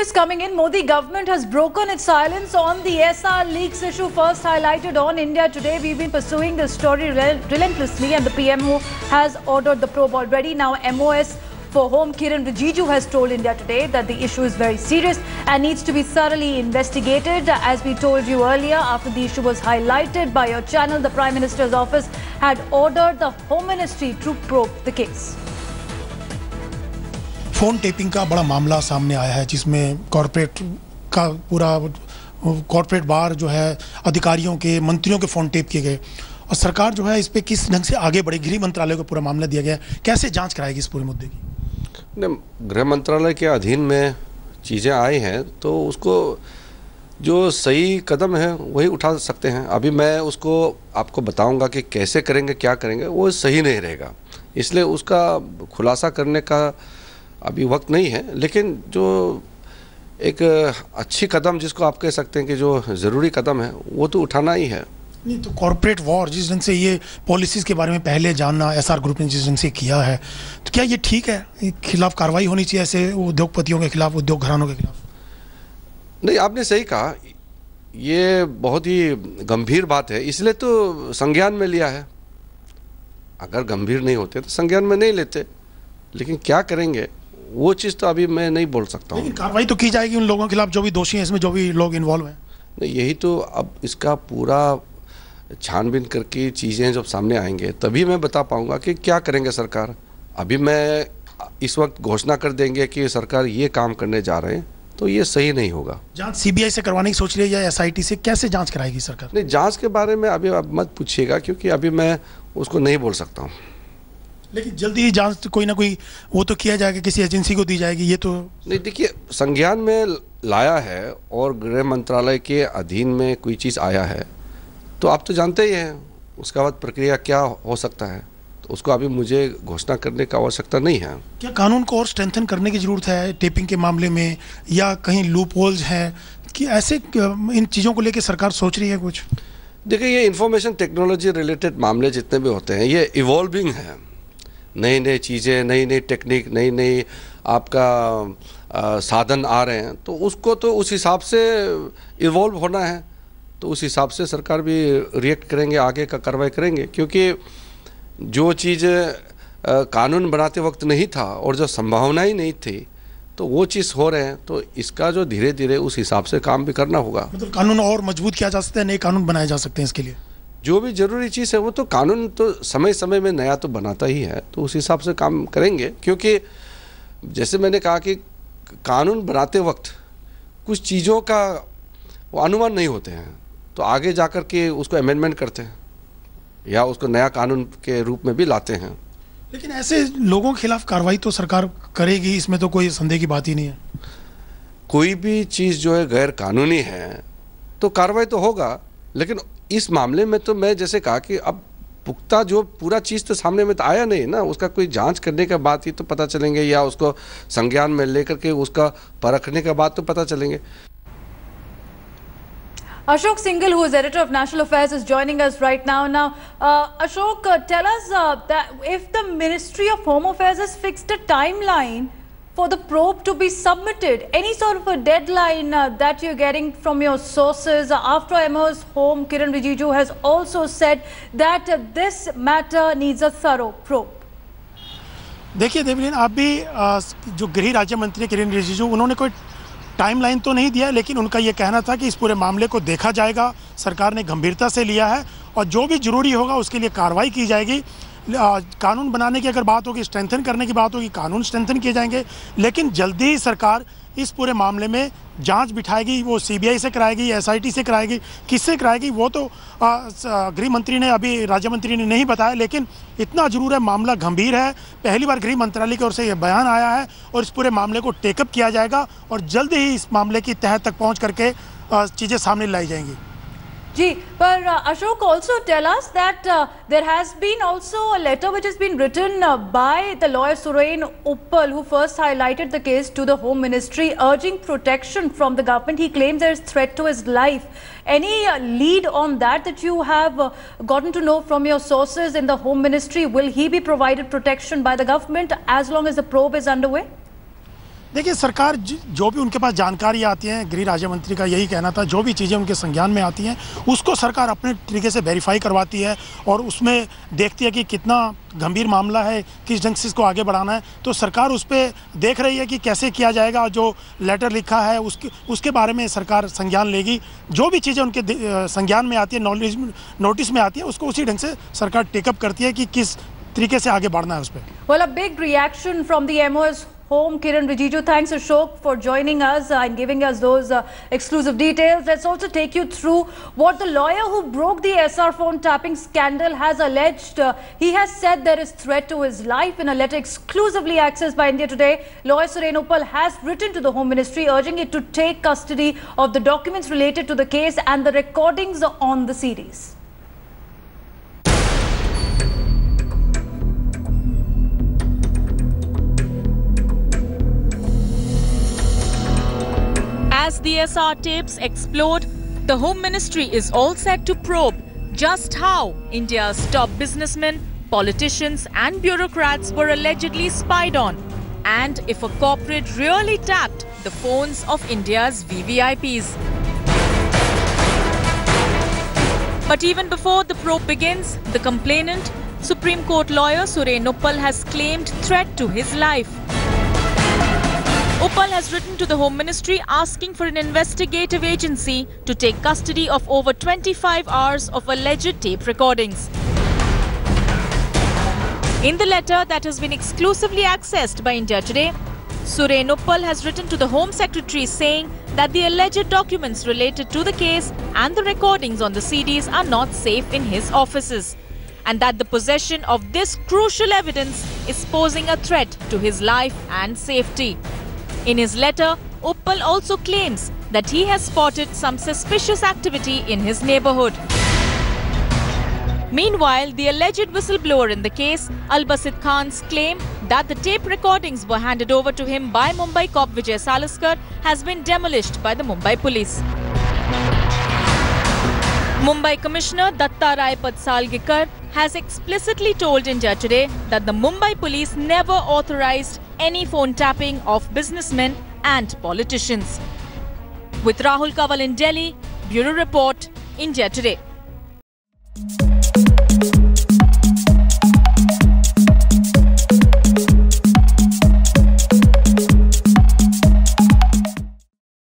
news coming in. Modi government has broken its silence on the SR leaks issue first highlighted on India Today. We've been pursuing this story relentlessly and the PMO has ordered the probe already. Now MOS for Home Kiran Rijiju has told India Today that the issue is very serious and needs to be thoroughly investigated. As we told you earlier, after the issue was highlighted by your channel, the Prime Minister's office had ordered the Home Ministry to probe the case. Phone tapping का बड़ा मामला सामने आया है जिसमें corporate का पूरा corporate बार जो है अधिकारियों के मंत्रियों के फ़ोन टेप किए गए और सरकार जो है इस पे किस ढंग से आगे बढ़े। गृह मंत्रालय को पूरा मामला दिया गया, कैसे जांच कराएगी इस पूरे मुद्दे की? गृह मंत्रालय के अधीन में चीज़ें आई हैं तो उसको जो सही कदम है वही उठा सकते हैं। अभी मैं उसको आपको बताऊंगा कि कैसे करेंगे क्या करेंगे वो सही नहीं रहेगा, इसलिए उसका खुलासा करने का अभी वक्त नहीं है। लेकिन जो एक अच्छी कदम जिसको आप कह सकते हैं कि जो ज़रूरी कदम है वो तो उठाना ही है। नहीं तो कॉर्पोरेट वॉर जिस ढंग से ये पॉलिसीज के बारे में पहले जानना एसआर ग्रुप ने जिस ढंग से किया है तो क्या ये ठीक है? खिलाफ कार्रवाई होनी चाहिए ऐसे उद्योगपतियों के खिलाफ, उद्योग घरानों के खिलाफ? नहीं, आपने सही कहा, ये बहुत ही गंभीर बात है, इसलिए तो संज्ञान में लिया है। अगर गंभीर नहीं होते तो संज्ञान में नहीं लेते, लेकिन क्या करेंगे वो चीज़ तो अभी मैं नहीं बोल सकता हूँ। लेकिन कार्रवाई तो की जाएगी उन लोगों के खिलाफ जो भी दोषी हैं, इसमें जो भी लोग इन्वॉल्व हैं। नहीं, यही तो अब इसका पूरा छानबीन करके चीज़ें जब सामने आएंगे तभी मैं बता पाऊँगा कि क्या करेंगे सरकार। अभी मैं इस वक्त घोषणा कर देंगे कि सरकार ये काम करने जा रहे हैं तो ये सही नहीं होगा। जांच सीबीआई से करवाने की सोच रही है या एसआईटी से? कैसे जांच कराएगी सरकार? नहीं, जांच के बारे में अभी आप मत पूछिएगा क्योंकि अभी मैं उसको नहीं बोल सकता हूँ। लेकिन जल्दी ही जांच कोई ना कोई वो तो किया जाएगा, किसी एजेंसी को दी जाएगी, ये तो नहीं। देखिए, संज्ञान में लाया है और गृह मंत्रालय के अधीन में कोई चीज़ आया है तो आप तो जानते ही हैं उसका बाद प्रक्रिया क्या हो सकता है, तो उसको अभी मुझे घोषणा करने की आवश्यकता नहीं है। क्या कानून को और स्ट्रेंथन करने की ज़रूरत है टेपिंग के मामले में, या कहीं लूप होल्स हैं कि ऐसे इन चीज़ों को लेकर सरकार सोच रही है कुछ? देखिए, ये इंफॉर्मेशन टेक्नोलॉजी रिलेटेड मामले जितने भी होते हैं ये इवॉल्विंग है। नई नई चीज़ें, नई नई टेक्निक, नई नई आपका साधन आ रहे हैं तो उसको तो उस हिसाब से इवॉल्व होना है, तो उस हिसाब से सरकार भी रिएक्ट करेंगे, आगे का कार्रवाई करेंगे। क्योंकि जो चीज़ कानून बनाते वक्त नहीं था और जो संभावना ही नहीं थी तो वो चीज़ हो रहे हैं, तो इसका जो धीरे धीरे उस हिसाब से काम भी करना होगा। मतलब कानून और मजबूत किया जा सकता है, नए कानून बनाए जा सकते हैं इसके लिए? जो भी जरूरी चीज़ है वो तो कानून तो समय समय में नया तो बनाता ही है, तो उस हिसाब से काम करेंगे। क्योंकि जैसे मैंने कहा कि कानून बनाते वक्त कुछ चीज़ों का वो अनुमान नहीं होते हैं तो आगे जाकर के उसको अमेंडमेंट करते हैं या उसको नया कानून के रूप में भी लाते हैं। लेकिन ऐसे लोगों के खिलाफ कार्रवाई तो सरकार करेगी, इसमें तो कोई संदेह की बात ही नहीं है। कोई भी चीज़ जो है गैर कानूनी है तो कार्रवाई तो होगा, लेकिन इस मामले में तो मैं जैसे कहा कि अब पुख्ता जो पूरा चीज़ तो सामने में तो आया नहीं ना, उसका कोई जांच करने के बाद ही तो पता चलेंगे या उसको संज्ञान में लेकर के उसका परखने के बाद तो पता चलेंगे। Ashok Singhal, who is editor of National Affairs, is joining us right now. Now, Ashok, tell us that if the Ministry of Home Affairs has fixed a timeline for the probe to be submitted, any sort of a deadline that you're getting from your sources? After MO's Home, Kiran Rijiju has also said that this matter needs a thorough probe. देखिए देवलीन, आप भी जो गृह राज्य मंत्री किरण रिजिजू, उन्होंने कोई टाइमलाइन तो नहीं दिया, लेकिन उनका ये कहना था कि इस पूरे मामले को देखा जाएगा, सरकार ने गंभीरता से लिया है और जो भी जरूरी होगा उसके लिए कार्रवाई की जाएगी। कानून बनाने की अगर बात होगी, स्ट्रेंथन करने की बात होगी, कानून स्ट्रेंथन किए जाएंगे, लेकिन जल्दी ही सरकार इस पूरे मामले में जांच बिठाएगी। वो सीबीआई से कराएगी, एसआईटी से कराएगी, किससे कराएगी वो तो गृह मंत्री ने, अभी राज्य मंत्री ने नहीं बताया, लेकिन इतना जरूर है मामला गंभीर है। पहली बार गृह मंत्रालय की ओर से यह बयान आया है और इस पूरे मामले को टेकअप किया जाएगा और जल्द ही इस मामले की तह तक पहुँच करके चीज़ें सामने लाई जाएंगी। Ji, but Ashok, also tell us that there has been also a letter which has been written by the lawyer Surain Uppal, who first highlighted the case to the Home Ministry, urging protection from the government. He claims there is threat to his life. Any lead on that you have gotten to know from your sources in the Home Ministry? Will he be provided protection by the government as long as the probe is underway? देखिए सरकार जो भी उनके पास जानकारी आती है, गृह राज्य मंत्री का यही कहना था, जो भी चीज़ें उनके संज्ञान में आती हैं उसको सरकार अपने तरीके से वेरीफाई करवाती है और उसमें देखती है कि कितना गंभीर मामला है, किस ढंग से इसको आगे बढ़ाना है। तो सरकार उस पर देख रही है कि कैसे किया जाएगा। जो लेटर लिखा है उसके बारे में सरकार संज्ञान लेगी। जो भी चीज़ें उनके संज्ञान में आती है, नोटिस में आती है, उसको उसी ढंग से सरकार टेकअप करती है कि किस तरीके से आगे बढ़ना है उस पर। Well, a big reaction from the MO's home, Kiran Rijiju. Thanks, Ashok, for joining us and giving us those exclusive details. Let's also take you through what the lawyer who broke the SR phone tapping scandal has alleged. He has said there is threat to his life. In a letter exclusively accessed by India Today, lawyer Suren Uppal has written to the Home Ministry urging it to take custody of the documents related to the case and the recordings on the CDs. As the SR tapes explode, the Home Ministry is all set to probe just how India's top businessmen, politicians and bureaucrats were allegedly spied on, and if a corporate really tapped the phones of India's VVIPs. But even before the probe begins, the complainant, Supreme Court lawyer Suren Uppal, has claimed threat to his life. Uppal has written to the Home Ministry asking for an investigative agency to take custody of over 25 hours of alleged tape recordings. In the letter that has been exclusively accessed by India Today, Suren Uppal has written to the Home Secretary saying that the alleged documents related to the case and the recordings on the CDs are not safe in his offices, and that the possession of this crucial evidence is posing a threat to his life and safety. In his letter, Uppal also claims that he has spotted some suspicious activity in his neighborhood. Meanwhile, the alleged whistleblower in the case, Albasit Khan's claim that the tape recordings were handed over to him by Mumbai cop Vijay Salaskar has been demolished by the Mumbai police. Mumbai Commissioner Datta Rai Padsalgikar has explicitly told India Today that the Mumbai police never authorized any phone tapping of businessmen and politicians. With Rahul Kawal in Delhi, Bureau Report, India Today.